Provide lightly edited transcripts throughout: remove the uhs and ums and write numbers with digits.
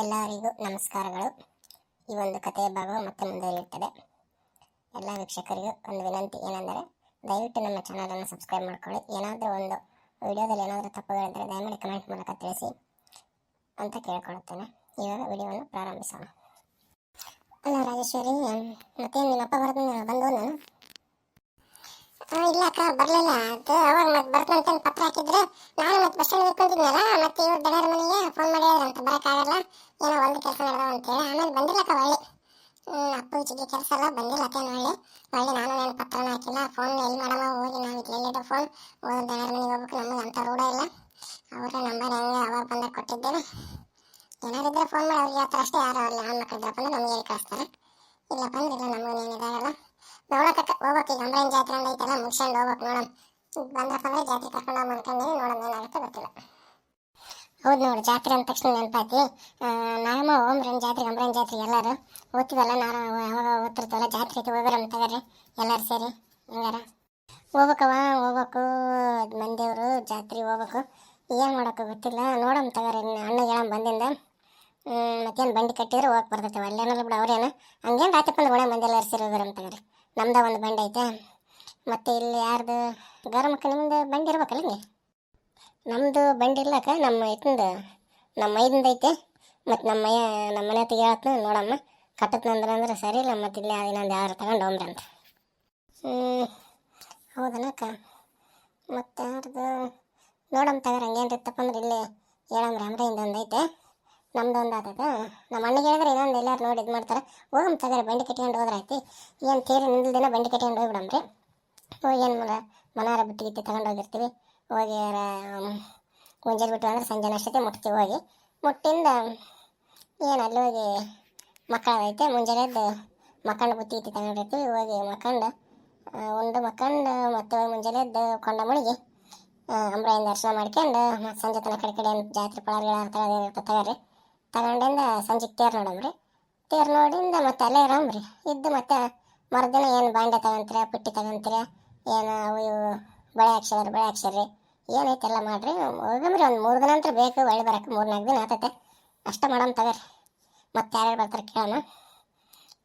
ಎಲ್ಲರಿಗೂ ನಮಸ್ಕಾರಗಳು. ಈ ಒಂದು ಕಥೆಯ ಭಾಗ ಮತ್ತೆ ಮುಂದುವರಿಯುತ್ತದೆ. ಎಲ್ಲ ವೀಕ್ಷಕರಿಗೂ ಒಂದು ವಿನಂತಿ ಏನೆಂದರೆ, ದಯವಿಟ್ಟು ನಮ್ಮ ಚಾನಲನ್ನು ಸಬ್ಸ್ಕ್ರೈಬ್ ಮಾಡ್ಕೊಳ್ಳಿ. ಏನಾದರೂ ಒಂದು ವಿಡಿಯೋದಲ್ಲಿ ಏನಾದರೂ ತಪ್ಪುಗಳಿದ್ದರೆ ದಯಮಾಡಿ ಕಮೆಂಟ್ ಮೂಲಕ ತಿಳಿಸಿ ಅಂತ ಕೇಳ್ಕೊಳ್ಳುತ್ತೇನೆ. ಇವಾಗ ವಿಡಿಯೋವನ್ನು ಪ್ರಾರಂಭಿಸೋಣ. ಅಲ್ಲ ರಾಜೇಶ್ವರಿ, ಮತ್ತೇನು ನಿಮ್ಮಪ್ಪ ಬಂದು ನಾನು ಇಲ್ಲ ಅಕ್ಕ ಬರಲಿಲ್ಲ. ಅದು ಅವಾಗ ಮತ್ತೆ ಬರ್ತಂತ ಪತ್ರ ಹಾಕಿದ್ರೆ ನಾನು ಮತ್ತೆ ಬಸ್ ಸ್ಟ್ಯಾಂಡ್ ನಿಂತ್ಕೊಂಡಿದ್ನಲ್ಲ, ಮತ್ತೆ ಇವ್ರು ದಡರ ಮನೆಗೆ ಫೋನ್ ಮಾಡಿದ್ರಂತ ಬರೋಕ್ಕಾಗಲ್ಲ, ಏನೋ ಒಂದು ಕೆಲಸ ನಡೆದವ ಅಂತೇಳಿ. ಆಮೇಲೆ ಬಂದಿಲ್ಲಕ್ಕ ಒಳ್ಳೆ ಅಪ್ಪು ಚಿಗಿ ಕೆಲಸ ಎಲ್ಲ ಬಂದಿಲ್ಲ ಅತ್ತೇನು ಒಳ್ಳೆ ನಾನು ಏನು ಪತ್ರನ ಹಾಕಿಲ್ಲ, ಫೋನ್ ಎಲ್ಲಿ ಮಾಡಮ್ಮ ಹೋಗಿ ನಾವು ಇಲ್ಲಿದ್ದು ಫೋನ್ ದಡರ ಮನೆಗೆ ಹೋಗ್ಬೇಕು, ನಮಗೆ ಅಂಥ ರೂಢ ಇಲ್ಲ. ಅವರ ನಂಬರ್ ಹೆಂಗೆ ಅವಾಗ ಬಂದಾಗ ಕೊಟ್ಟಿದ್ದೇನೆ. ಏನಾರಿದ್ರೆ ಫೋನ್ ಮಾಡಿ ಅವ್ರಿಗೆ ಹತ್ರ ಅಷ್ಟೇ, ಯಾರು ಅವ್ರಿಗೆ ಆನ್ ಮಕ್ಕಳಿದ್ರೆ ಬಂದು ನಮಗೆ ಹೇಳಿ ಕಳಿಸ್ತಾರೆ. ಇಲ್ಲ ಬಂದಿಲ್ಲ, ನಮಗೇನಿದಾಗಲ್ಲ. ನೋಡಕ್ಕ ಹೋಗ್ಬೇಕು. ಈಗ ಅಂಬ್ರಾಯನ್ ಜಾತ್ರೆ ಅಂತ ಐತಲ್ಲ, ಮುಗಿಸ್ಕೊಂಡು ಹೋಗ್ಬೇಕು. ನೋಡಮ್ ಬಂದ್ರಪ್ಪ ಅಂದ್ರೆ ಜಾತ್ರೆ ಕರ್ಕೊಂಡು ಹೋಗಿ ಅನ್ಕೊಂಡೀನಿ. ನೋಡಮ್ ಏನಾಗುತ್ತೆ ಗೊತ್ತಿಲ್ಲ. ಹೌದು ನೋಡಿ, ಜಾತ್ರೆ ಅಂದ ತಕ್ಷಣ ನೆನಪಾಯ್ತಿ. ನಾಮ ಓಮ್ರನ್ ಜಾತ್ರೆಗೆ ಅಂಬ್ರಾಯನ್ ಜಾತ್ರೆಗೆ ಎಲ್ಲರೂ ಓದ್ತೀವಲ್ಲ, ನಾನು ಯಾವಾಗ ಓದ್ತಿರ್ತೀವಲ್ಲ, ಜಾತ್ರೆ ಐತಿ ಹೋಗ್ಬರ ತಗರಿ ಎಲ್ಲರೂ ಸೇರಿ ಹಂಗಾರ ಹೋಗ್ಬೇಕು. ಮಂದಿಯವರು ಜಾತ್ರೆಗೆ ಹೋಗ್ಬೇಕು. ಏನು ಮಾಡೋಕೆ ಗೊತ್ತಿಲ್ಲ. ನೋಡಮ್ ತಗರಿ, ಅಣ್ಣ ಹೇಳಮ್ ಬಂದಿಂದ. ಮತ್ತೇನು ಬಂಡಿ ಕಟ್ಟಿದ್ರೆ ಹೋಗಿ ಬರ್ತೈತೆ, ಅಲ್ಲೇನಲ್ಲ ಬಿಡು. ಅವ್ರೇನು ಹಂಗೇನು ರಾತ್ರಿ ಬಂದು ಒಣ ಮಂದಿ ಎಲ್ಲ ಸೇರಿ ಹೋಗ್ಬರಮ್ ತಗರಿ. ನಮ್ದು ಒಂದು ಬಂಡಿ ಐತೆ, ಮತ್ತು ಇಲ್ಲಿ ಯಾರ್ದು ಗರಮಕ್ಕ ನಿಮ್ದು ಬಂಡಿ ಇರ್ಬೇಕಲ್ಲ ಹಿಂಗೆ. ನಮ್ಮದು ಬಂಡಿ ಇರ್ಲಕ್ಕ, ನಮ್ಮ ಮೈದಿಂದ ಐತೆ. ಮತ್ತು ನಮ್ಮ ಮನೆ ಹತ್ತಿಗೆ ಹೇಳತ್ನ ನೋಡಮ್ಮ, ಕಟ್ಟತ್ನಂದ್ರೆ ಸರಿ ಇಲ್ಲ, ಮತ್ತು ಇಲ್ಲಿ ಇನ್ನೊಂದು ಯಾರು ತಗೊಂಡು ಹೋಗ್ರಿ ಅಂತ. ಹೌದನಕ್ಕ, ಮತ್ತು ಯಾರ್ದು ನೋಡಮ್ಮ ತಗರ. ಹಂಗೇನು ಇರ್ತಪ್ಪ ಅಂದ್ರೆ ಇಲ್ಲೇ ಹೇಳಮ್ರಿ, ಅಮ್ರೆಯಿಂದ ಒಂದು ಐತೆ, ನಮ್ದು ಒಂದು ಆತೈತೆ. ನಮ್ಮ ಅಣ್ಣಿಗೆ ಹೇಳಿದ್ರೆ ಇನ್ನೊಂದು ಎಲ್ಲರೂ ನೋಡಿ ಇದು ಮಾಡ್ತಾರೆ. ಹೋಗಮ್ಮ ತಗರಿ, ಬಂಡಿ ಕಟ್ಕೊಂಡು ಹೋದ್ರೆ ಆಯ್ತು. ಏನು ತೀರಿ ನಿಲ್ದಿನ ಬಂಡಿ ಕಟ್ಕೊಂಡು ಹೋಗ್ಬಿಡಮ್ರಿ. ಹೋಗಿ ಏನು ಮನಾರ ಬಿಟ್ಟು ತಗೊಂಡು ಹೋಗಿರ್ತೀವಿ. ಹೋಗಿ ಮುಂಜಾನೆ ಬಿಟ್ಟು ಅಂದ್ರೆ ಸಂಜೆ ಅಷ್ಟೊತ್ತೆ ಮುಟ್ತೀವಿ. ಹೋಗಿ ಮುಟ್ಟಿಂದ ಏನು ಅಲ್ಲಿ ಹೋಗಿ ಮಕ್ಕಳದೈತೆ, ಮುಂಜಾನೆ ಎದ್ದು ಮಕ್ಕಂಡು ಬುತ್ತಿ ತಗೊಂಡಿರ್ತೀವಿ. ಹೋಗಿ ಮಕ್ಕಂಡು ಉಂಡು ಮಕ್ಕಂಡು ಮತ್ತು ಮುಂಜಾನೆ ಎದ್ದು ಕೊಂಡ ಮುಳುಗಿ ಅಂಬ್ರಾಯಿಂದ ದರ್ಶನ ಮಾಡ್ಕೊಂಡು ಮತ್ತು ಸಂಜೆ ತನಕ ಕಡೆ ಜಾತ್ರೆ ಪಳಾರಿಗಳ ತಗೋರಿ. ತಗೊಂಡಿಂದ ಸಂಜೆಗೆ ತೇರು ನೋಡಮ್ರಿ. ತೇರು ನೋಡಿಂದ ಮತ್ತೆ ಅಲ್ಲೇ ಇರಮ್ರಿ. ಇದ್ದು ಮತ್ತೆ ಮರುದಿನ ಏನು ಬಾಂಡೆ ತಗೊಂತೀರ, ಪುಟ್ಟಿ ತಗೊಂತೀರ, ಏನು ಅವು ಇವು ಬಳೆ ಹಾಕ್ಸರಿ ಏನೈತೆಲ್ಲ ಮಾಡಿರಿ. ಹೋಗಮ್ರಿ. ಒಂದು 3 ದಿನ ಅಂತ ಬೇಕು, ಒಳ್ಳೆ ಬರೋಕೆ 3-4 ದಿನ ಆತೈತೆ ಅಷ್ಟೇ. ಮಾಡಮ್ ತಗೋರಿ. ಮತ್ತೆ ಯಾರ್ಯಾರು ಬರ್ತಾರೆ ಕೇಳೋಣ.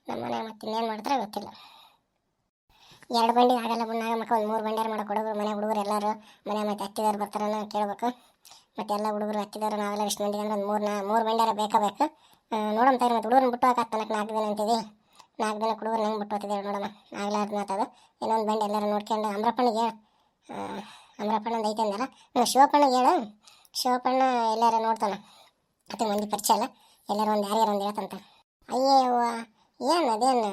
ನಮ್ಮ ಮನೆ ಮತ್ತೆ ಇನ್ನೇನು ಮಾಡ್ತಾರೆ ಗೊತ್ತಿಲ್ಲ. 2 ಬಂಡಿ ಆಗಲ್ಲ ಬಣ್ಣಾಗ ಮಕ್ಕ, ಒಂದು 3 ಬಂಡಿಯಾರು ಮಾಡೋ ಹುಡುಗರು, ಮನೆ ಹುಡುಗರು ಎಲ್ಲರೂ ಮನೆ ಮತ್ತೆ ಹತ್ತಿದವ್ರು ಬರ್ತಾರನ್ನ ಕೇಳ್ಬೇಕು. ಮತ್ತು ಎಲ್ಲ ಹುಡುಗರು ಹತ್ತಿದವರು ನಾವೆಲ್ಲ ಇಷ್ಟು ಮಂದಿಗೆ ಅಂದ್ರೆ ಒಂದು 3 ಬಂಡಿಯಾರ ಬೇಕಾಗಬೇಕು. ನೋಡಮ್ ತಗರಿ. ಮತ್ತು ಹುಡುಗರನ್ನ ಬಿಟ್ಟು ಹಾಕತ್ತನಕ್ಕೆ 4 ದಿನ ಅಂತಿದ್ವಿ. 4 ದಿನ ಹುಡುಗರು ನಂಗೆ ಬಿಟ್ಟು ಹೋಗ್ತಿದ್ದೇವೆ ನೋಡಮ್ಮ. ಆಗ್ಲಾರ್ದು ಮಾತದು. ಇನ್ನೊಂದು ಬಂಡಿ ಎಲ್ಲರೂ ನೋಡ್ಕೊಂಡು ಅಮ್ರಪ್ಪನಿಗೆ ಅಮ್ರಪ್ಪಣ್ಣಂದು ಐತೆ ಅಂದಲ್ಲ, ಶಿವಪ್ಪಣ್ಣಗೆ ಹೇಳು. ಶಿವಪ್ಪಣ್ಣ ಎಲ್ಲಾರು ನೋಡ್ತಾನೆ, ಮತ್ತು ಮಂದಿ ಪರಿಚಯ ಅಲ್ಲ, ಎಲ್ಲರೂ ಒಂದು ಯಾರ್ಯಾರು ಒಂದು ಹೇಳ್ತಂತ. ಅಯ್ಯೋ ಏನು ಅದೇನು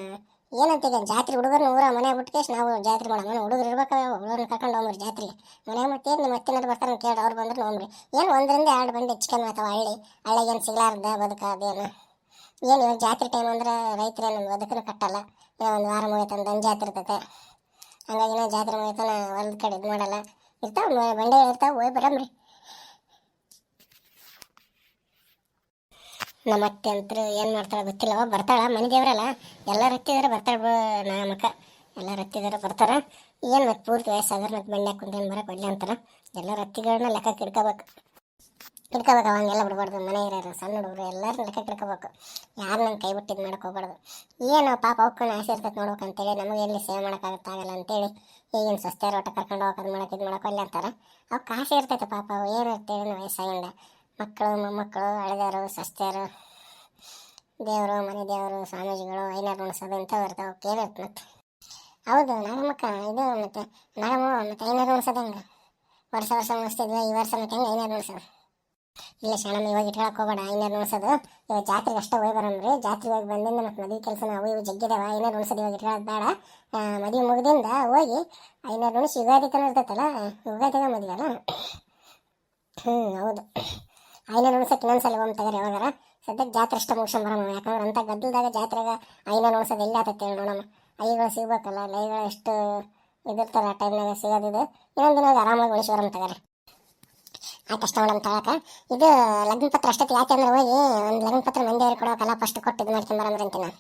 ಏನಂತೀಗ ಜಾತ್ರೆ ಹುಡುಗರನ್ನ ಊರ ಮನೆ ಬಿಟ್ಟು ನಾವು ಜಾತ್ರೆ ಮಾಡೋಣ. ಹುಡುಗರು ಇರ್ಬೇಕಾಗ ಹುಡುಗರನ್ನ ಕರ್ಕೊಂಡು ಹೋಗ್ರಿ ಜಾತ್ರೆಗೆ. ಮನೆಗೆ ಮತ್ತೇನು ಮತ್ತೇನಾದ್ರು ಬರ್ತಾರೆ ಕೇಳಿ ಅವ್ರು ಬಂದ್ರೆ ನೋಡ್ರಿ. ಏನು 1-2 ಬಂಡಿ ಹೆಚ್ಚಿಗೆ ಮಾಡ್ತಾವೆ. ಹಳ್ಳಿಗೇನು ಸಿಗ್ಲಾರ್ದ ಬದುಕ ಅದೇನು. ಏನು ಇವಾಗ ಜಾತ್ರೆ ಟೈಮ್ ಅಂದ್ರೆ ರೈತರೇ ನಮ್ಮ ಬದುಕನ್ನು ಕಟ್ಟಲ್ಲ. ಒಂದು ವಾರ ಮುಗಿತಾನೆ ದನ್ ಜಾತ್ರೆ ಇರ್ತೈತೆ. ಹಂಗಾಗಿ ಜಾತ್ರೆ ಮುಗಿತಾನೆ ಹೊಲದ ಕಡೆ ಇದು ಮಾಡಲ್ಲ. ಇರ್ತಾವೆ ಬಂಡೆ ಇರ್ತಾವೆ, ಹೋಗಿ ಬರಮ್ರಿ. ನಮ್ಮ ಅತ್ತೆ ಅಂತೂ ಏನು ಮಾಡ್ತಾಳೆ ಗೊತ್ತಿಲ್ಲ, ಬರ್ತಾಳೆ. ಮನೆ ದೇವ್ರಲ್ಲ, ಎಲ್ಲರೂ ಹತ್ತಿದಾರೆ ಬರ್ತಾಳೆ. ನಮ್ಮಕ್ಕ ಎಲ್ಲರೂ ಹತ್ತಿದಾರೆ ಬರ್ತಾರೆ. ಏನು ಮತ್ತು ಪೂರ್ತಿ ವಯಸ್ಸಾದ್ರೆ ಮತ್ತು ಬಂಡೆ ಹಾಕೊಂಡೇನು ಬರೋಕೆ ಒಳ್ಳೆ ಅಂತಾರೆ. ಎಲ್ಲರೂ ಹತ್ತಿಗಳನ್ನ ಲೆಕ್ಕಕ್ಕೆ ಇಡ್ಕೋಬೇಕು. ಹಂಗೆಲ್ಲ ಬಿಡ್ಬಾರ್ದು. ಮನೆ ಇರೋರು ಸಣ್ಣ ಹುಡುಗರು ಎಲ್ಲರೂ ಲೆಕ್ಕಕ್ಕೆ ಇಡ್ಕೋಬೇಕು. ಯಾರು ನಂಗೆ ಕೈ ಬಿಟ್ಟಿದ್ದು ಮಾಡೋಕೆ ಹೋಗ್ಬಾರ್ದು. ಏನು ಪಾಪ ಅವಕ್ಕೂ ಆಸೆ ಇರ್ತೈತೆ ನೋಡ್ಬೇಕಂತೇಳಿ, ನಮಗೆ ಎಲ್ಲಿ ಸೇವೆ ಮಾಡೋಕ್ಕಾಗಲ್ಲ ಅಂತೇಳಿ ಈಗಿನ ಸ್ವಸ್ಥೆ ರೋಟ ಕರ್ಕೊಂಡು ಹೋಗೋದು ಮಾಡೋಕೆ ಇದು ಮಾಡೋಕೆ ಒಳ್ಳೆ ಅಂತಾರೆ. ಅವಕ್ಕೆ ಆಸೆ ಇರ್ತೈತೆ ಪಾಪ. ಅವು ಏನು ಇರ್ತೇವೆ ವಯಸ್ಸಾಗಿಂದ ಮಕ್ಕಳು ಮೊಮ್ಮಕ್ಕಳು ಅಳೆದವರು ಸ್ವಸ್ಥರು ದೇವರು ಮನೆ ದೇವರು ಸ್ವಾಮೀಜಿಗಳು ಐನಾರು ಉಣಿಸೋದು ಇಂಥವು ಇರ್ತಾವೆ. ಅವಕ್ಕೆ ಏನಿರುತ್ತೆ ಮತ್ತೆ. ಹೌದು ನಾಗಮ್ಮಕ್ಕ, ಇದು ಮತ್ತು ನಾಗಮ್ಮ ಮತ್ತು ಐನಾರು ಉಣಿಸೋದು ಹೆಂಗೆ ವರ್ಷ ಉಣಿಸ್ತಿದ್ವಿ. ಈ ವರ್ಷ ಮತ್ತೆ ಹೆಂಗೆ ಐನಾರು ಉಣಿಸೋದು? ಇಲ್ಲ ಶಾಣಮ್ಮ, ಇವಾಗ ಇಟ್ಕೊಳಕ್ಕೆ ಹೋಗೋಣ. ಐನಾರು ಉಣಿಸೋದು ಇವಾಗ ಜಾತ್ರೆಗೆ ಅಷ್ಟೇ ಹೋಗಿ ಬರೋಣ್ರಿ. ಜಾತ್ರೆಗೆ ಹೋಗಿ ಬಂದಿಂದ ಮತ್ತು ಮದುವೆ ಕೆಲಸ ನಾವು ಇವು ಜಗ್ಗಿದಾವ. ಐನಾರು ಉಣಿಸೋದು ಇವಾಗ ಇಟ್ಕೊಳ್ಳೋದು ಬೇಡ. ಮದುವೆ ಮುಗಿದಿಂದ ಹೋಗಿ ಐನಾರು ಉಣಿಸಿ ಯುಗಾದಿ ತನ ಇರ್ತೈತಲ್ಲ, ಯುಗಾದಿಗ ಮದುವೆ ಅಲ್ಲ. ಹೌದು. ಐನಾರು ಉಣಿಸೋಕೆ ಇನ್ನೊಂದ್ಸಲ ಹೋಗಿ ತಗೋರಿ ಯಾವಾಗಾರ. ಸದ್ಯಕ್ಕೆ ಜಾತ್ರೆ ಅಷ್ಟೇ ಮುಗಿಸ್ಕೊಂಡು ಬರಮ್ಮ. ಯಾಕಂದ್ರೆ ಅಂಥ ಗದ್ದಲದಾಗ ಜಾತ್ರೆಗೆ ಐನಾರು ಉಣಿಸೋದು ಎಲ್ಲ ಆತೈತೆ ಹೇಳಿ ನೋಡಮ್ಮ. ಐಗಳು ಸಿಗ್ಬೇಕಲ್ಲ, ಲೈಗಳು ಎಷ್ಟು ಇದಿರ್ತಾರೆ ಆ ಟೈಮ್ನಾಗ ಸಿಗೋದಿದು. ಇನ್ನೊಂದು ದಿನ ಆರಾಮಾಗಿ ಉಳಿಸಿ ಬರಮ್ಮ ತಗೋರಿ. ಆಯ್ತು ಅಷ್ಟೇ ಮೇಡಮ್ ತಗೊಳಕ. ಇದು ಲಗ್ನ ಪತ್ರ ಅಷ್ಟೊತ್ತಿಗೆ ಯಾಕೆಂದ್ರೆ ಹೋಗಿ ಒಂದು ಲಗ್ನ ಪತ್ರ ಮಂದಿಯವ್ರಿಗೆ ಕೊಡೋಕಲ್ಲ, ಫಸ್ಟ್ ಕೊಟ್ಟು ಇದು ಮಾಡ್ಕೊಂಬರಂದ್ರೆ ಅಂತೀನಿ ನಾನು.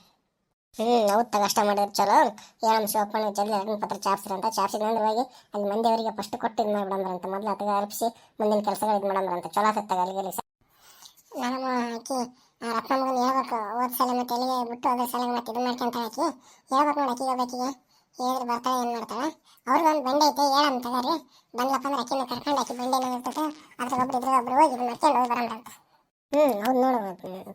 ಹೌದು ತಗ ಅಷ್ಟ ಮಾಡಿದ್ರೆ ಚಲೋ. ಏನಮ್ಮ ಶಿವಪ್ಪನ ಜಲ್ದಿ ಲಗ್ನ ಪತ್ರ ಚಾಪ್ಸ್ರಿ ಅಂತ ಚಾಪ್ಸಿದ್ರೆ ಹೋಗಿ ಅಲ್ಲಿ ಮಂದಿಯವರಿಗೆ ಫಸ್ಟ್ ಕೊಟ್ಟು ಇದು ಮಾಡಿಬಿಡಂಬ್ರಂತ. ಮೊದಲು ಅದಕ್ಕೆ ಅರ್ಪಿಸಿ ಮುಂದಿನ ಕೆಲಸಗಳು ಇದು ಮಾಡಂಬ್ರಂತ. ಚಲೋ ಆಗ್ತದೆ ತಗ ಅಲ್ಲಿಗೆ. ನಾನು ಆಕಿ ಹೌದು ನೋಡು.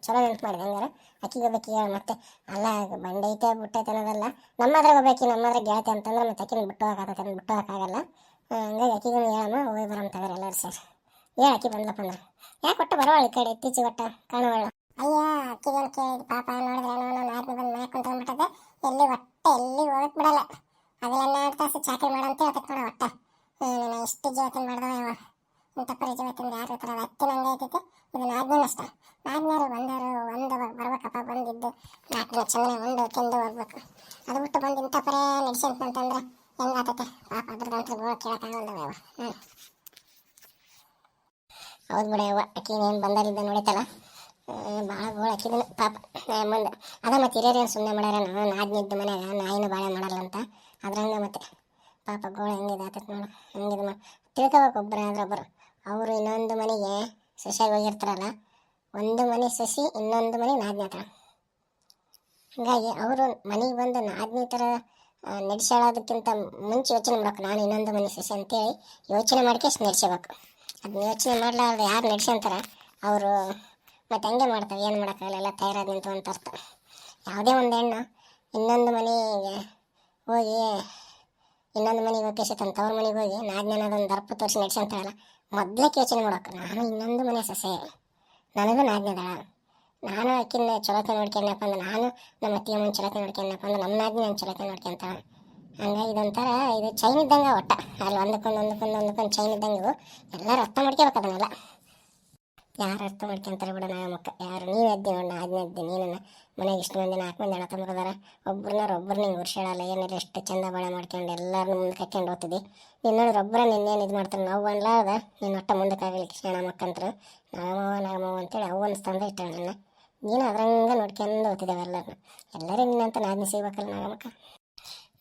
ಚಲೋ ನೆನ್ಪು ಮಾಡಿದೆ. ಹಂಗಾರೆ ಅಕ್ಕಿಗೆ ಹೋಗ್ಬೇಕು ಮತ್ತೆ. ಅಲ್ಲ, ಬಂಡೆ ಐತೆ ಬಿಟ್ಟೈತೆ ಅನ್ನೋದಲ್ಲ, ನಮ್ಮದ್ರಾಗ ಹೋಗ್ಬೇಕು, ನಮ್ಮದ್ರಾಗ ಗೆಳತಿ ಅಂತಂದ್ರೆ ಮತ್ತೆ ಅಕ್ಕಿನ ಬಿಟ್ಟು ಹೋಗಕ್ಕೆ ಬಿಟ್ಟು ಹೋಗೋಕ್ಕಾಗಲ್ಲ. ಹಂಗಾಗಿ ಅಕ್ಕಿಗೂ ಹೇಳಮ್ಮ, ಹೋಗಿ ಬರಮ್ ತಗೋರಿ ಎಲ್ಲರೂ ಸೇರಿ. ಅಕ್ಕಿ ಬಂದಪ್ಪ ಅಂದ್ರೆ ಯಾಕೆ ಒಟ್ಟು ಬರೋಳ ಈ ಕಡೆ ಇತ್ತೀಚೆಗೆ ಒಟ್ಟ ಕಾಣುವಳು. ಅಯ್ಯ, ಅಕ್ಕಿಗಳು ಕೇಳಿದ್ ಪಾಪ ನೋಡಿದ್ರೆ ನಾನು ಆದ್ಮಿ ಬಂದು ಮ್ಯಾಕ್ ಕುಂತ್ಕೊಂಡ್ಬಿಟ್ಟದೆ. ಎಲ್ಲಿ ಹೋಗಕ್ ಬಿಡಲ್ಲ. ಅದೆಲ್ಲ 2 ತಾಸು ಚಾಕರಿ ಮಾಡಂತ ಹೇಳ್ತೈತೆ ನೋಡ. ಒಟ್ಟ ಎಷ್ಟು ಜೀವತಿನ ಮಾಡ್ದವ ಇಂಥಪ್ಪರಿ ಜೀವತಿಂದ ಯಾರು ಇರ್ತಾರ. ಅತ್ತಿ ನಂಗೆ ಐತೈತೆ. ಇದು ನಾದ್ಮೇಲೆ ಅಷ್ಟ. ನಾದ್ಮೇಲೆ ಬರ್ಬೇಕಪ್ಪ, ಬಂದಿದ್ದು 4 ದಿನ ಚೆನ್ನಾಗಿ ಉಂಡು ತಿಂದು ಹೋಗ್ಬೇಕು. ಅದು ಬಿಟ್ಟು ಬಂದು ಇಂಥಪ್ಪರೇ ನಡೆಸಂತಂದ್ರೆ ಹೆಂಗಾತೈತೆ ಪಾಪ. ಅದ್ರದಂತೂ ಕೇಳಕ್ಕಾಗಲ್ದವ. ಹೌದು ಬಿಡ ಯವ್ವ, ಅಕ್ಕಿನೇನು ಬಂದಾರಿದ್ದ ನೋಡಿತಲ್ಲ, ಭಾಳ ಗೋಳು ಅಕ್ಕಿದ ಪಾಪ. ಮುಂದೆ ಅದ ಮತ್ತೆ ಹಿರಿಯರೇನು ಸುಮ್ಮನೆ ಮಾಡ್ಯಾರ, ನಾದ್ನಿದ್ದು ಮನ್ಯಾಗ ನಾಯಿನೂ ಬಾಳೆ ಮಾಡಲ್ಲ ಅಂತ. ಅದ್ರಂಗೆ ಮತ್ತೆ ಪಾಪ ಗೋಳು ಹೆಂಗಿದೆ ಆತೈತೆ ನೋಡು. ಹೆಂಗಿದೆ ತಿಳ್ಕೊಬೇಕು ಒಬ್ಬರು. ಅವರು ಇನ್ನೊಂದು ಮನೆಗೆ ಸೊಸೆಯಾಗಿ ಹೋಗಿರ್ತಾರಲ್ಲ, ಒಂದು ಮನೆ ಸೊಸಿ, ಇನ್ನೊಂದು ಮನೆ ನಾದ್ನಿ ಹತ್ರ. ಹೀಗಾಗಿ ಅವರು ಮನೆಗೆ ಬಂದು ನಾದ್ನಿ ಥರ ನಡೆಸೋದಕ್ಕಿಂತ ಮುಂಚೆ ಯೋಚನೆ ಮಾಡ್ಬೇಕು, ನಾನು ಇನ್ನೊಂದು ಮನೆ ಸೊಸೆ ಅಂತೇಳಿ ಯೋಚನೆ ಮಾಡ್ಕೆ ನಡೆಸಬೇಕು. ಅದನ್ನ ಯೋಚನೆ ಮಾಡಲಾರ್ದು ಯಾರು ನಡೆಸಂತಾರ ಅವರು ಮತ್ತೆ ಹಂಗೆ ಮಾಡ್ತಾರೆ. ಏನು ಮಾಡೋಕ್ಕಾಗಲ್ಲ, ಎಲ್ಲ ತಯಾರಾದ ನಿಂತು ಅಂತ ಅರ್ಥ. ಯಾವುದೇ ಒಂದು ಹೆಣ್ಣು ಇನ್ನೊಂದು ಮನೆಗೆ ಹೋಗಿ ಇನ್ನೊಂದು ಮನೆಗೆ ಹೋಗಿ ತನ್ನ ತವ್ರ ಮನೆಗೆ ಹೋಗಿ ನಾದ್ನೇನದೊಂದು ದರ್ಪ ತೋರಿಸಿ ನಡೆಸಂತಾರಲ್ಲ, ಮೊದಲಕ್ಕೆ ಯೋಚನೆ ಮಾಡೋಕೆ, ನಾನು ಇನ್ನೊಂದು ಮನೆ ಸೊಸೆ, ನನಗೂ ನಾದ್ನೇದಾಳ, ನಾನು ಅಕ್ಕಿನ ಚೊಲೋಕೆ ನೋಡ್ಕೊಂಡಪ್ಪ ಅಂದ್ರೆ, ನಾನು ನಮ್ಮ ಅತ್ತಿಗೆ ಮುಂದೆ ಚೊಲೋಕೆ ನೋಡ್ಕೊಂಡಪ್ಪ ಅಂದ್ರೆ ನಮ್ಮ ನಾದ್ನಿ ನಾನು ಚೊಲೋಕೆ ನೋಡ್ಕೊಂತಾಳ. ಹಂಗಾಗಿ ಇದೊಂಥರ ಇದು ಚೈನ್ ಇದ್ದಂಗೆ ಒಟ್ಟ. ಅಲ್ಲಿ ಒಂದಕ್ಕೊಂದು ಚೈನ್ ಇದ್ದಂಗೆ ಎಲ್ಲರೂ ಅರ್ಥ ಮಾಡ್ಕೋಬೇಕು ಅದನ್ನೆಲ್ಲ. ಯಾರು ಅರ್ಥ ಮಾಡ್ಕೊಂತಾರೆ ಬಿಡ ನಾವು ಮಕ್ಕ. ಯಾರು ನೀನು ಎದ್ದಿ ನೋಡ, ನಾದ್ನಿ ಎದ್ದಿ, ನೀನು ಮನೆಗೆ ಇಷ್ಟು ಮಂದಿ 4 ಮಂದಿ ಅಣ್ಣ ತಮ್ಮದಾರ, ಒಬ್ಬರು ನಿಂಗೆ ವರ್ಷಾಳಲ್ಲ, ಏನಾರ ಎಷ್ಟು ಚಂದ ಬಾಳೆ ಮಾಡ್ಕೊಂಡು ಎಲ್ಲರೂ ಮುಂದೆ ಕಟ್ಕೊಂಡು ಹೋಗ್ತಿದ್ದಿ. ನೀನು ನೋಡಿದ್ರೆ ಇನ್ನೇನು ಇದು ಮಾಡ್ತಾರೆ, ನಾವು ಅನ್ಲಾರ್ದ ನೀನು ಒಟ್ಟ ಮುಂದಕ್ಕಾಗಲಿ ಕಿಶಣ ಮಕ್ಕಂತಾರೆ ನಾಗಮ್ಮವ ಅಂತೇಳಿ ಅವು ಅನಿಸ್ತಂದ್ರೆ ಇಷ್ಟ ನನ್ನ. ನೀನು ಅದ್ರಂಗೆ ನೋಡ್ಕೊಂಡು ಹೋಗ್ತಿದ್ದೇವೆ ಎಲ್ಲರೂ ನಿನ್ನಂತ ನಾದ್ನಿ ಸಿಗ್ಬೇಕಲ್ಲ ನಾಗಮ್ಮಕ್ಕ.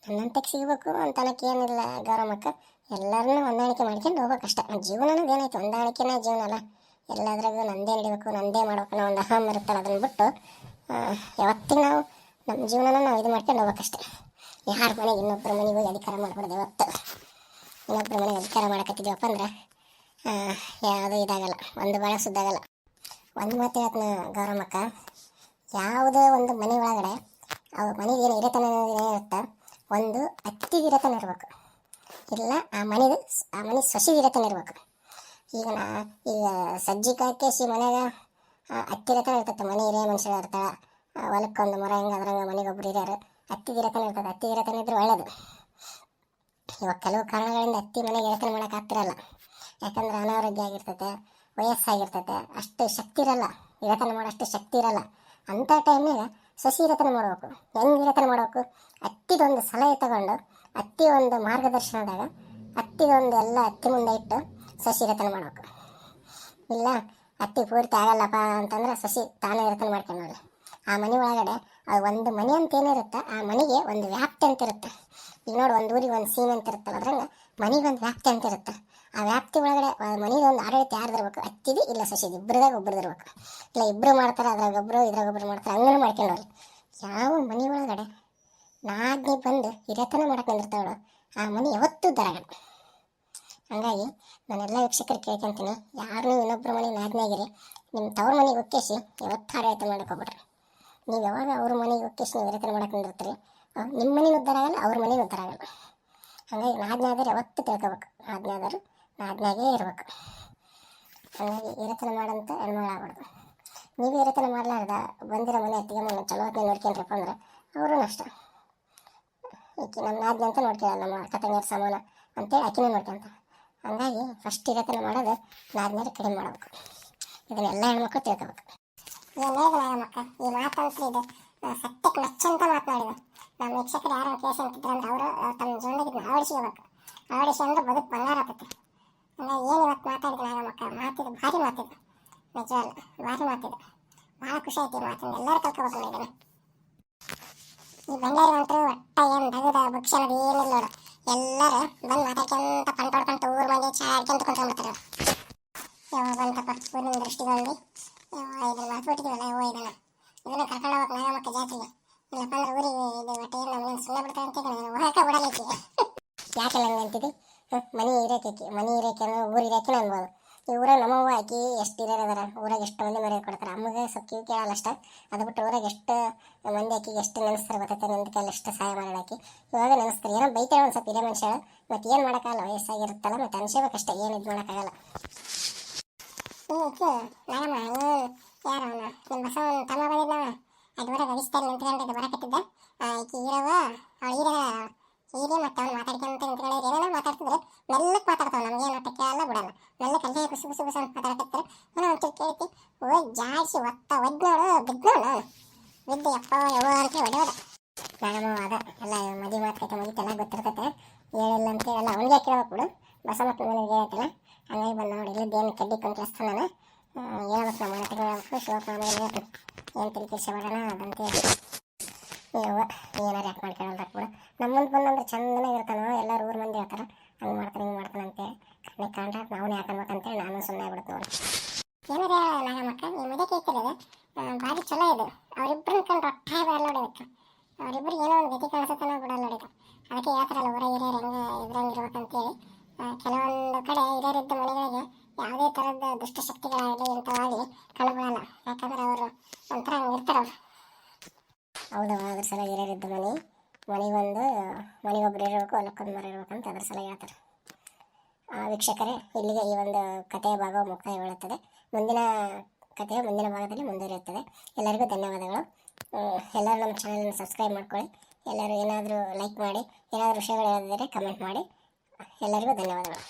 ನನ್ನಂತಕ್ಕೆ ಸಿಗಬೇಕು ಅಂತ ಅನ್ನೋಕೆ ಏನಿಲ್ಲ ಗೌರಮ್ಮಕ್ಕ. ಎಲ್ಲರನ್ನೂ ಹೊಂದಾಣಿಕೆ ಮಾಡ್ಕೊಂಡು ಹೋಗ್ಬೇಕಷ್ಟೆ. ಜೀವನ ಅನ್ನೋದು ಏನಾಯ್ತು, ಹೊಂದಾಣಿಕೆನೇ ಜೀವನ ಅಲ್ಲ. ಎಲ್ಲದ್ರಾಗೂ ನಂದೇ ನಡಿಬೇಕು, ನಂದೇ ಮಾಡ್ಬೇಕು ಅನ್ನೋ ಒಂದು ಅಹಂ ಇರುತ್ತಲ್ಲ, ಅದನ್ನು ಬಿಟ್ಟು ಯಾವತ್ತಿಗೆ ನಾವು ನಮ್ಮ ಜೀವನನ ನಾವು ಇದು ಮಾಡ್ಕೊಂಡು ಹೋಗ್ಬೇಕಷ್ಟೆ. ಯಾರ ಮನೆಗೆ ಇನ್ನೊಬ್ಬರ ಮನೆಗೆ ಹೋಗಿ ಅಧಿಕಾರ ಮಾಡ್ಬಿಡೋದು. ಯಾವತ್ತು ಇನ್ನೊಬ್ಬರ ಮನೆಗೆ ಅಧಿಕಾರ ಮಾಡಕತ್ತಿದ್ದೀವಪ್ಪ ಅಂದ್ರೆ ಯಾವುದೂ ಇದಾಗಲ್ಲ, ಒಂದು ಭಾಳ ಸುದ್ದಾಗಲ್ಲ. ಒಂದು ಮಾತು ಹೇಳ್ತೀನಿ ಗೌರಮ್ಮಕ್ಕ, ಯಾವುದೇ ಒಂದು ಮನೆ ಒಳಗಡೆ ಅವ್ರ ಮನೆಗೆ ಏನು ಹಿರಿತನ ಏನಿರುತ್ತೆ, ಒಂದು ಅತ್ತಿಗೆ ಹಿರಿತನ ಇರಬೇಕು, ಇಲ್ಲ ಆ ಮನೆ ಸೊಸೆ ಹಿರಿತನ ಇರಬೇಕು. ಈಗ ಸಜ್ಜಿಕಾಯ್ಕೆ ಮನ್ಯಾಗ ಹತ್ತಿರತನ ಇರ್ತೈತೆ. ಮನೆ ಹಿರಿಯ ಮನುಷ್ಯರು ಇರ್ತಾಳೆ, ಹೊಲಕ್ಕೊಂದು ಮರ ಹಿಂಗೆ ಅದ್ರಂಗೆ ಮನೆಗೊಬ್ರು ಹಿರಿಯರು, ಹತ್ತಿಗಿರತನ ಇರ್ತದೆ. ಹತ್ತಿಗಿರತನ ಇದ್ರೆ ಒಳ್ಳೇದು. ಇವಾಗ ಕೆಲವು ಕಾರಣಗಳಿಂದ ಹತ್ತಿ ಮನೆಗೆ ಹಿರಿತನ ಮಾಡೋಕೆ ಆಗ್ತಿರಲ್ಲ. ಯಾಕಂದ್ರೆ ಅನಾರೋಗ್ಯ ಆಗಿರ್ತೈತೆ, ವಯಸ್ಸಾಗಿರ್ತೈತೆ, ಅಷ್ಟು ಶಕ್ತಿ ಇರಲ್ಲ, ಹಿರಿತನ ಮಾಡೋಷ್ಟು ಶಕ್ತಿ ಇರಲ್ಲ. ಅಂಥ ಟೈಮ್ನಾಗ ಸಸಿ ಹಿರಿತನ ಮಾಡಬೇಕು. ಹೆಂಗೆ ಹಿರಿತನ ಮಾಡಬೇಕು, ಹತ್ತಿದೊಂದು ಸಲಹೆ ತಗೊಂಡು, ಹತ್ತಿ ಒಂದು ಮಾರ್ಗದರ್ಶನದಾಗ ಹತ್ತಿದೊಂದು ಎಲ್ಲ ಹತ್ತಿ ಮುಂದೆ ಇಟ್ಟು ಸಸಿ ಹಿರಿತನ ಮಾಡಬೇಕು. ಇಲ್ಲ ಹತ್ತಿ ಪೂರ್ತಿ ಆಗಲ್ಲಪ್ಪ ಅಂತಂದ್ರೆ ಸಸಿ ತಾನೇ ಹಿರಿತನ ಮಾಡ್ಕೊಂಡು ಆ ಮನೆ ಒಳಗಡೆ ಅದು ಒಂದು ಮನೆ ಅಂತ ಏನಿರುತ್ತೆ, ಆ ಮನೆಗೆ ಒಂದು ವ್ಯಾಪ್ತಿ ಅಂತ ಇರುತ್ತೆ. ಈಗ ನೋಡಿ, ಒಂದು ಊರಿಗೆ ಒಂದು ಸೀಮೆ ಅಂತ ಇರುತ್ತಲ್ಲ, ಅದ್ರಂಗೆ ಮನೆಗೆ ಒಂದು ವ್ಯಾಪ್ತಿ ಅಂತ ಇರುತ್ತೆ. ಆ ವ್ಯಾಪ್ತಿ ಒಳಗಡೆ ಮನೆಗೆ ಒಂದು ಆಡಳಿತ ಯಾರ್ದಿರ್ಬೇಕು, ಹತ್ತಿದಿ ಇಲ್ಲ ಸಸಿದು, ಇಬ್ಬರದಾಗ ಒಬ್ಬರದಿರ್ಬೇಕು. ಇಲ್ಲ ಇಬ್ಬರು ಮಾಡ್ತಾರೆ, ಅದ್ರಾಗೊಬ್ಬರು ಇದ್ರಾಗೊಬ್ಬರು ಮಾಡ್ತಾರೆ, ಹಂಗೂ ಮಾಡ್ಕೊಂಡವ್ರಿ. ಯಾವ ಮನೆ ಒಳಗಡೆ ನಾದ್ನಿ ಬಂದು ಹಿರಿತನ ಮಾಡಕ್ಕೆ ಬಂದಿರ್ತಾವಳು, ಆ ಮನೆ ಯಾವತ್ತೂ ದರಗಲ್ಲ. ಹಂಗಾಗಿ ನಾನೆಲ್ಲ ವೀಕ್ಷಕರು ಕೇಳ್ಕೊಂತೀನಿ, ಯಾರನ್ನೂ ಇನ್ನೊಬ್ಬರ ಮನೆ ನಾದ್ನಿಯಾಗಿರಿ, ನಿಮ್ಮ ತವ್ರ ಮನೆಗೆ ಒಕ್ಕೇಸಿ ಯಾವತ್ತು ಆಡಳಿತ ಮಾಡಕ್ಕೆ ಹೋಗ್ಬಿಡ್ರಿ. ನೀವು ಯಾವಾಗ ಅವ್ರ ಮನೆಗೆ ಒಕ್ಕೇಸಿ ನೀವು ಹಿರಿತನ ಮಾಡಕ್ಕೆ ಬಂದಿರ್ತೀರಿ, ನಿಮ್ಮ ಮನೇನು ಉದ್ಧಾರ ಆಗಲ್ಲ, ಅವ್ರ ಮನೇನು ಉದ್ಧಾರ ಆಗಲ್ಲ. ಹಾಗಾಗಿ ನಾದ್ನಾದರೂ ಯಾವತ್ತೂ ತಿಳ್ಕೊಬೇಕು, ನಾದ್ನಾದರೂ ನಾದ್ನಾಗೇ ಇರ್ಬೇಕು. ಹಾಗಾಗಿ ಹಿರಿತನ ಮಾಡಂತ ಹೆಣ್ಮಗಳಾಗ್ಬಾರ್ದು. ನೀವು ಹಿರಿತನ ಮಾಡಲಾರ್ದ ಬಂದಿರೋ ಮನೆ ಅತ್ತಿಗೆ ಮನೆ ಚಲೋ ಹೊತ್ತಿಗೆ ನೋಡ್ಕೊಂಡ್ರಪ್ಪ ಅಂದ್ರೆ ಅವರು ನಷ್ಟ. ಈಕೆ ನಮ್ಮ ನಾದ್ನಿ ಅಂತ ನೋಡ್ಕೊಳ್ಳಲ್ಲ, ನಮ್ಮ ಅಕ್ಕ ತಂಗಿಯರ ಸಮಾನ ಅಂತೇಳಿ ಆಕಿನೇ ನೋಡ್ಕೊಂತ. ಹಂಗಾಗಿ ಫಸ್ಟ್ ಹಿರಿತನ ಮಾಡೋದು ನಾದ್ನಾರು ಕಡಿಮೆ ಮಾಡಬೇಕು. ಇದನ್ನೆಲ್ಲ ಹೆಣ್ಮಕ್ಳು ತಿಳ್ಕೊಬೇಕು. ಮಕ್ಕ ಈ ಮಾತಂತ್ರ ಇದು ಸತ್ಯಕ್ಕೆ ಮಚ್ಚಂತ ಮಾತನಾಡಿದ ನಮ್ಮ ವೀಕ್ಷಕರು ಯಾರು ಕೇಸ್ ಅಂತಿದ್ರಂದ್ರೆ ಅವರು ತಮ್ಮ ಜೀವನದಾಗ ಆವಡಿಸ್ಕೋಬೇಕು. ಆವಡಿಸಿ ಅಂದ್ರೆ ಬದುಕು ಬಂಗಾರ ಆಗ್ತೈತಿ. ಹಂಗಾಗಿ ಏನು ಇವತ್ತು ಮಾತಾಡಿದ ಮಕ್ಕ ಮಾತಿದ್ದು ಭಾರಿ ಮಾತಿದ್ದು, ನಿಜವಲ್ಲ ಭಾರಿ ಮಾತಿದ್ದು, ಭಾಳ ಖುಷಿ ಆಯ್ತು ಈ ಮಾತಿಂದ. ಎಲ್ಲರೂ ಕಲ್ಕೋಬೇಕು ಇದನ್ನು. ಈ ಬಂಡಾರಿ ಅಂತೂ ಒಟ್ಟ ಏನು ದಗದ ಬುಕ್ಷ ಅನ್ನೋದು ಏನಿಲ್ಲ ನೋಡು. ಎಲ್ಲರೂ ಬಂದು ಮಾತಾಡ್ಕೊಂತ ಪಂಟಾಡ್ಕೊಂತ ಊರು ಮಂದಿ ಚಾ ಆಡ್ಕೊಂತ ಕುಂತ್ಕೊಂಡ್ಬಿಡ್ತಾರೆ. ಯಾವಾಗ ಬಂತಪ್ಪ ಊರಿನ ದೃಷ್ಟಿಗೊಂಡು ಇದನ್ನು ಮಾಡ್ಬಿಟ್ಟಿದ್ದೀವಲ್ಲ, ಇದನ್ನು ಕರ್ಕೊಂಡು ಹೋಗ್ಬೇಕು ನಾಗಮ್ಮಕ್ಕ ಜಾತ್ರೆಗೆ. ಇಲ್ಲಪ್ಪ ಅಂದ್ರೆ ಊರಿಗೆ ಇದು ಒಟ್ಟು ಏನು ನಮ್ಮನ್ನು ಸುಮ್ಮನೆ ಬಿಡ್ತಾರೆ ಅಂತ ಹೋಗಕ್ಕೆ ಬಿಡಲಿಕ್ಕೆ. ಯಾಕೆಲ್ಲ ಹಂಗೆ ಅಂತಿದ್ದಿ? ಮನೆ ಇರೋಕೆ ಊರು ಇರೋಕೆ ಅನ್ಬೋದು. ಈ ಊರಾಗ ನಮ್ಮವ್ವ ಆಕಿ ಎಷ್ಟು ಹಿರಿಯರು ಅದಾರ, ಊರಾಗ ಎಷ್ಟು ಮಂದಿ ಮರ್ಯಾದೆ ಕೊಡ್ತಾರೆ. ಅಮ್ಮಗೆ ಸ್ವಲ್ಪ ಕಿವಿ ಕೇಳಲ್ಲ ಅಷ್ಟ, ಅದು ಬಿಟ್ಟು ಊರಾಗ ಎಷ್ಟು ಮಂದಿ ಆಕಿಗೆ ಎಷ್ಟು ನೆನೆಸ್ತಾರೆ ಗೊತ್ತೈತೆ, ನಿಂದ ಕೈಲಿ ಎಷ್ಟು ಸಹಾಯ ಮಾಡೋದು ಆಕಿ. ಇವಾಗ ನೆನೆಸ್ತಾರೆ, ಏನೋ ಬೈತಾರೆ ಒಂದು ಸ್ವಲ್ಪ ಹಿರಿಯ ಮನುಷ್ಯ, ಮತ್ತು ಏನು ಮಾಡೋಕ್ಕಾಗಲ್ಲ, ವಯಸ್ಸಾಗಿರುತ್ತಲ್ಲ, ಮತ್ತು ಅನ್ಸಬೇಕಷ್ಟೇ, ಏನು ಇದು ಮಾಡೋಕ್ಕಾಗಲ್ಲ. ನಾಗಮ್ಮ ಯಾರು ಅವನು ನಿಮ್ಮ ಬಸವನ ತಮ್ಮ ಬಂದಿದ್ದ, ಅದು ಊರಾಗ ಅವಿಸ್ತಾರ ನಿಂತ್ಕೊಂಡಿದ್ದು ಬರಕತ್ತಿದ್ದ. ಆಕಿ ಹೀರವ ಅವಳು ಹೀರಿ ಮತ್ತು ಅವ್ನು ಮಾತಾಡ್ಕೊಂತ ನಿಂತ್ಕೊಂಡಿದ್ರೆ ಏನೇನೋ ಮಾತಾಡ್ತಿದ್ರೆ ಮೆಲ್ಲಕ್ಕೆ ಮಾತಾಡ್ತಾವೆ, ನಮಗೇನು ಒಟ್ಟಕ್ಕೆ ಅಲ್ಲ ಬಿಡಲ್ಲ, ಮೆಲ್ಲಕ್ಕೆ ಅಲ್ಲೇ ಕುಸು ಕುಸು ಕುಸು ಅಂತ ಮಾತಾಡಕತ್ತಾರೆ. ನಾನು ಒಂಚೂರು ಕೇಳ್ತಿ, ಹೋಗಿ ಜಾಡಿಸಿ ಒದ್ದು ನೋಡು, ಬಿದ್ದೋಣ ಬಿದ್ದು ಯಪ್ಪ ಯವ್ವ ಅಂತ ಹೊಡೆಯೋದ. ನಾಗಮ್ಮ ಅದ ಎಲ್ಲ ಮದುವೆ ಮಾತುಕತೆ ಮುಗಿತೆಲ್ಲ ಗೊತ್ತಿರ್ತೈತೆ, ಹೇಳಿಲ್ಲ ಅಂತೇಳಿ ಎಲ್ಲ ಅವನಿಗೆ ಕೇಳಬೇಕು ಬಿಡು, ಬಸವಪ್ಪ ನನಗೆ ಹೇಳ್ತಿಲ್ಲ. ಹಂಗಾಗಿ ಬಂದು ನೋಡಿ ಇಲ್ಲಿದ್ದೇನು ಕಡ್ಡಿ ಕೊಂಡ್ರೆಸ್ತಾನ, ಹೇಳ್ಬೇಕು ನಮ್ಮ ಮನೆ ಹೇಳ್ಬೇಕು, ಶಿವಪ್ಪ ಮನೆಗೆ ಹೇಳ್ಬೇಕು, ಏನು ತಿಳಿ ಕಿರ್ಸೆ ಮಾಡೋಣ ಅದಂತೇಳಿ. ಯವ್ವ ಏನಾರು ಯಾಕೆ ಮಾಡ್ಕೊಳ್ಳೋದು ಕೂಡ ನಮ್ಮ ಮುಂದೆ ಬಂದಂದ್ರೆ ಚಂದನಾಗಿ ಇರ್ತಾನೋ, ಎಲ್ಲರೂ ಊರು ಮಂದಿ ಹೇಳ್ತಾರೆ ಹಂಗೆ ಮಾಡ್ತಾನೆ ಹಿಂಗೆ ಮಾಡ್ತಾನೆ ಅಂತೇಳಿ. ಕಣ್ಣಿಗೆ ಕಾಂಡ್ರೆ ನಾವು ಯಾಕನ್ಬೇಕಂತೇಳಿ ನಾನು ಸುಮ್ಮನೆ ಆಗ್ಬಿಡ್ತು ನೋಡಿ. ಏನಾರ ನಾಗಮ್ಮಕ್ಕ ಈ ಮದುವೆ ಕೇಳ್ತಿರೋದು ಭಾರಿ ಚಲೋ ಇದು, ಅವರಿಬ್ಬರು ಕಂಡು ಒಟ್ಟಾಗಿ ಬರಲ್ಲ ಹೊಡಿಬೇಕು, ಅವರಿಬ್ಬರಿಗೆ ಏನೋ ಒಂದು ಗತಿ ಕಾಣಿಸುತ್ತಾನೋ ಬಿಡಲ್ಲ ಹೊಡಿತು. ಅದಕ್ಕೆ ಹೇಳ್ತಾರಲ್ಲ ಊರ ಹಿರಿಯರು ಹೆಂಗೆ ಇದ್ರಂಗೆ ಇರ್ಬೇಕಂತೇಳಿ. ಕೆಲವೊಂದು ಕಡೆ ಹಿರಿಯರಿದ್ದ ಮನೆಗಳಿಗೆ ಯಾವುದೇ ಥರದ ದುಷ್ಟಶಕ್ತಿಗಳಾಗಲಿ ಇಂಥವಾಗಲಿ ಕಂಡುಬರಲ್ಲ, ಯಾಕಂದ್ರೆ ಅವರು ಒಂಥರ ಹಂಗೆ ಇರ್ತಾರವ್ರು. ಹೌದವ, ಅದ್ರ ಸಲ ಹಿರಿಯರಿದ್ದ ಮನೆಗೊಂದು ಮನೆಗೊಬ್ಬರು ಇರಬೇಕು, ಹೊಲಕ್ಕೊಂದು ಮರ ಇರ್ಬೇಕಂತ ಅದ್ರ ಸಲ ಹೇಳ್ತಾರೆ. ವೀಕ್ಷಕರೇ, ಇಲ್ಲಿಗೆ ಈ ಒಂದು ಕಥೆಯ ಭಾಗವು ಮುಕ್ತಾಯಗೊಳ್ಳುತ್ತದೆ. ಮುಂದಿನ ಕಥೆಯ ಮುಂದಿನ ಭಾಗದಲ್ಲಿ ಮುಂದುವರಿಯುತ್ತದೆ. ಎಲ್ಲರಿಗೂ ಧನ್ಯವಾದಗಳು. ಎಲ್ಲರೂ ನಮ್ಮ ಚಾನಲನ್ನು ಸಬ್ಸ್ಕ್ರೈಬ್ ಮಾಡ್ಕೊಳ್ಳಿ. ಎಲ್ಲರೂ ಏನಾದರೂ ಲೈಕ್ ಮಾಡಿ, ಏನಾದರೂ ವಿಷಯಗಳು ಹೇಳಿದರೆ ಕಮೆಂಟ್ ಮಾಡಿ. ಎಲ್ಲರಿಗೂ ಧನ್ಯವಾದಗಳು.